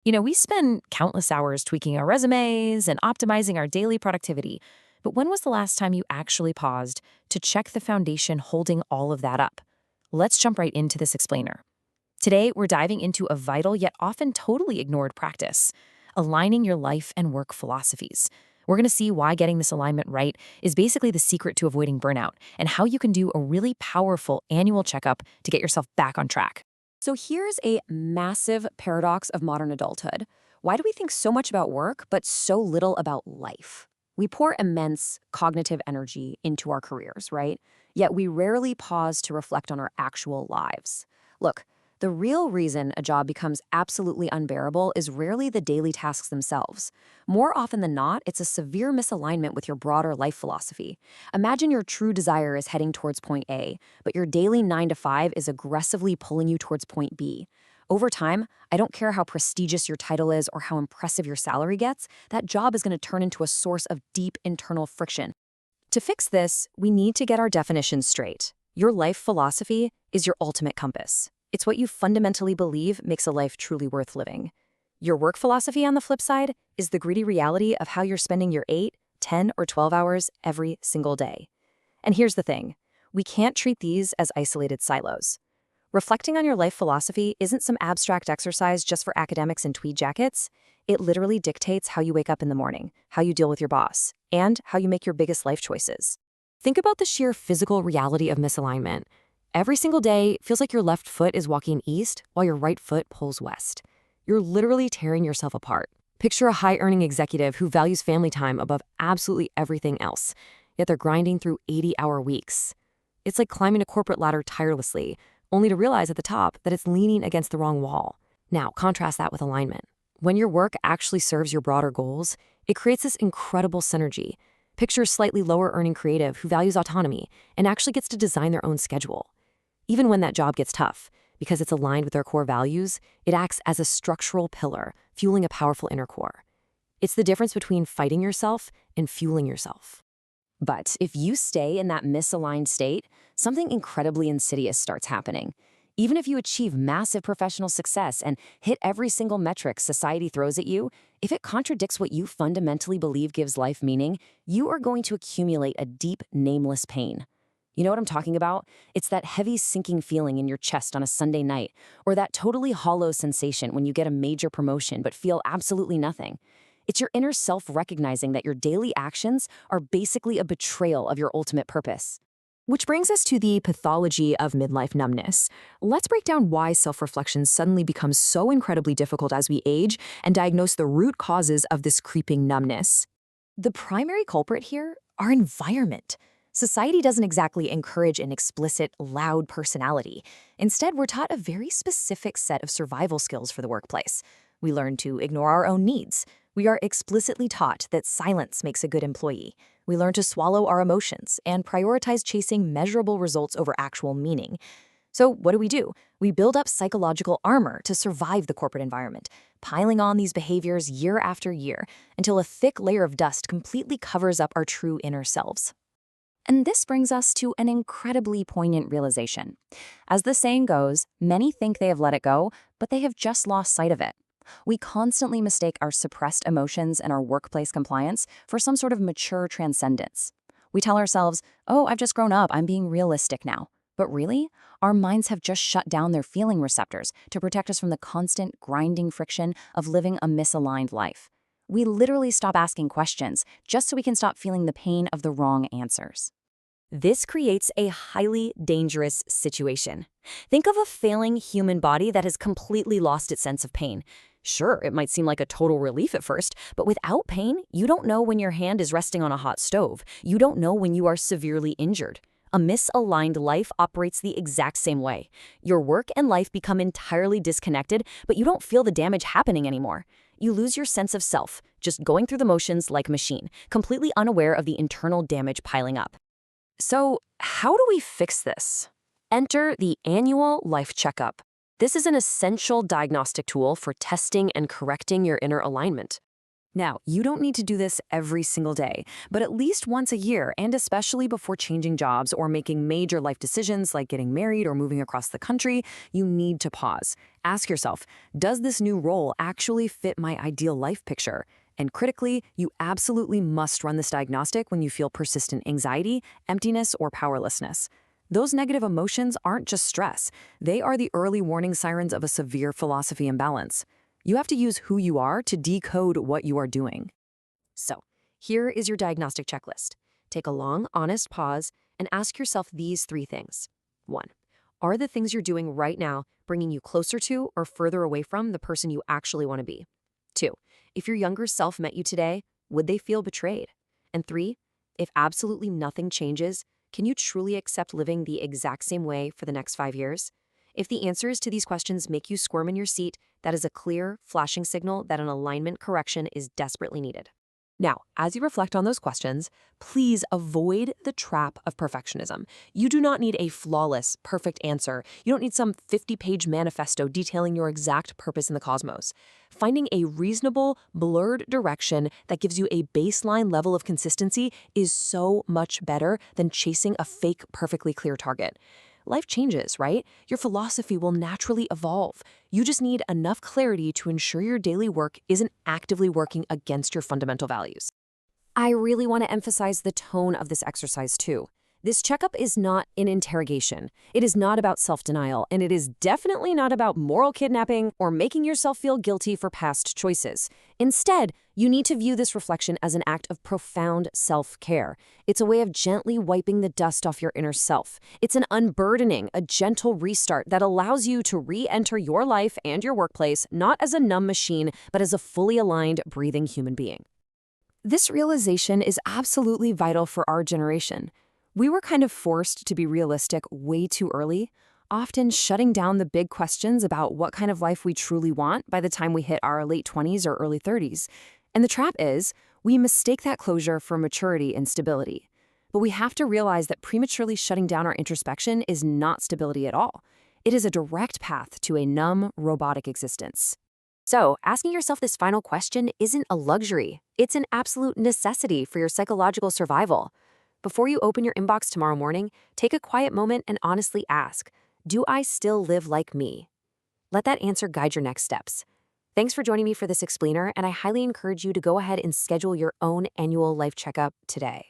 We spend countless hours tweaking our resumes and optimizing our daily productivity. But when was the last time you actually paused to check the foundation holding all of that up? Let's jump right into this explainer. Today, we're diving into a vital yet often totally ignored practice: aligning your life and work philosophies. We're going to see why getting this alignment right is basically the secret to avoiding burnout and how you can do a really powerful annual checkup to get yourself back on track. So here's a massive paradox of modern adulthood. Why do we think so much about work, but so little about life? We pour immense cognitive energy into our careers, right? Yet we rarely pause to reflect on our actual lives. Look, the real reason a job becomes absolutely unbearable is rarely the daily tasks themselves. More often than not, it's a severe misalignment with your broader life philosophy. Imagine your true desire is heading towards point A, but your daily 9 to 5 is aggressively pulling you towards point B. Over time, I don't care how prestigious your title is or how impressive your salary gets, that job is going to turn into a source of deep internal friction. To fix this, we need to get our definitions straight. Your life philosophy is your ultimate compass. It's what you fundamentally believe makes a life truly worth living. Your work philosophy, on the flip side, is the gritty reality of how you're spending your 8, 10, or 12 hours every single day. And here's the thing: we can't treat these as isolated silos. Reflecting on your life philosophy isn't some abstract exercise just for academics in tweed jackets. It literally dictates how you wake up in the morning, how you deal with your boss, and how you make your biggest life choices. Think about the sheer physical reality of misalignment. Every single day feels like your left foot is walking east while your right foot pulls west. You're literally tearing yourself apart. Picture a high-earning executive who values family time above absolutely everything else, yet they're grinding through 80-hour weeks. It's like climbing a corporate ladder tirelessly, only to realize at the top that it's leaning against the wrong wall. Now, contrast that with alignment. When your work actually serves your broader goals, it creates this incredible synergy. Picture a slightly lower-earning creative who values autonomy and actually gets to design their own schedule. Even when that job gets tough, because it's aligned with their core values, it acts as a structural pillar, fueling a powerful inner core. It's the difference between fighting yourself and fueling yourself. But if you stay in that misaligned state, something incredibly insidious starts happening. Even if you achieve massive professional success and hit every single metric society throws at you, if it contradicts what you fundamentally believe gives life meaning, you are going to accumulate a deep, nameless pain. You know what I'm talking about? It's that heavy sinking feeling in your chest on a Sunday night, or that totally hollow sensation when you get a major promotion but feel absolutely nothing. It's your inner self recognizing that your daily actions are basically a betrayal of your ultimate purpose. Which brings us to the pathology of midlife numbness. Let's break down why self-reflection suddenly becomes so incredibly difficult as we age and diagnose the root causes of this creeping numbness. The primary culprit here, our environment. Society doesn't exactly encourage an explicit, loud personality. Instead, we're taught a very specific set of survival skills for the workplace. We learn to ignore our own needs. We are explicitly taught that silence makes a good employee. We learn to swallow our emotions and prioritize chasing measurable results over actual meaning. So what do? We build up psychological armor to survive the corporate environment, piling on these behaviors year after year until a thick layer of dust completely covers up our true inner selves. And this brings us to an incredibly poignant realization. As the saying goes, many think they have let it go, but they have just lost sight of it. We constantly mistake our suppressed emotions and our workplace compliance for some sort of mature transcendence. We tell ourselves, oh, I've just grown up, I'm being realistic now. But really, our minds have just shut down their feeling receptors to protect us from the constant grinding friction of living a misaligned life. We literally stop asking questions just so we can stop feeling the pain of the wrong answers. This creates a highly dangerous situation. Think of a failing human body that has completely lost its sense of pain. Sure, it might seem like a total relief at first, but without pain, you don't know when your hand is resting on a hot stove. You don't know when you are severely injured. A misaligned life operates the exact same way. Your work and life become entirely disconnected, but you don't feel the damage happening anymore. You lose your sense of self, just going through the motions like a machine, completely unaware of the internal damage piling up. So, how do we fix this? Enter the annual life checkup. This is an essential diagnostic tool for testing and correcting your inner alignment. Now, you don't need to do this every single day, but at least once a year, and especially before changing jobs or making major life decisions like getting married or moving across the country, you need to pause. Ask yourself, does this new role actually fit my ideal life picture? And critically, you absolutely must run this diagnostic when you feel persistent anxiety, emptiness, or powerlessness. Those negative emotions aren't just stress, they are the early warning sirens of a severe philosophy imbalance. You have to use who you are to decode what you are doing. So, here is your diagnostic checklist. Take a long, honest pause and ask yourself these 3 things. 1. Are the things you're doing right now bringing you closer to or further away from the person you actually want to be? 2. If your younger self met you today, would they feel betrayed? And 3. If absolutely nothing changes, can you truly accept living the exact same way for the next 5 years? If the answers to these questions make you squirm in your seat, that is a clear, flashing signal that an alignment correction is desperately needed. Now, as you reflect on those questions, please avoid the trap of perfectionism. You do not need a flawless, perfect answer. You don't need some 50-page manifesto detailing your exact purpose in the cosmos. Finding a reasonable, blurred direction that gives you a baseline level of consistency is so much better than chasing a fake, perfectly clear target. Life changes, right? Your philosophy will naturally evolve. You just need enough clarity to ensure your daily work isn't actively working against your fundamental values. I really want to emphasize the tone of this exercise too. This checkup is not an interrogation. It is not about self-denial, and it is definitely not about moral kidnapping or making yourself feel guilty for past choices. Instead, you need to view this reflection as an act of profound self-care. It's a way of gently wiping the dust off your inner self. It's an unburdening, a gentle restart that allows you to re-enter your life and your workplace not as a numb machine, but as a fully aligned, breathing human being. This realization is absolutely vital for our generation. We were kind of forced to be realistic way too early, often shutting down the big questions about what kind of life we truly want by the time we hit our late 20s or early 30s. And the trap is, we mistake that closure for maturity and stability. But we have to realize that prematurely shutting down our introspection is not stability at all. It is a direct path to a numb, robotic existence. So, asking yourself this final question isn't a luxury. It's an absolute necessity for your psychological survival. Before you open your inbox tomorrow morning, take a quiet moment and honestly ask, do I still live like me? Let that answer guide your next steps. Thanks for joining me for this explainer, and I highly encourage you to go ahead and schedule your own annual life checkup today.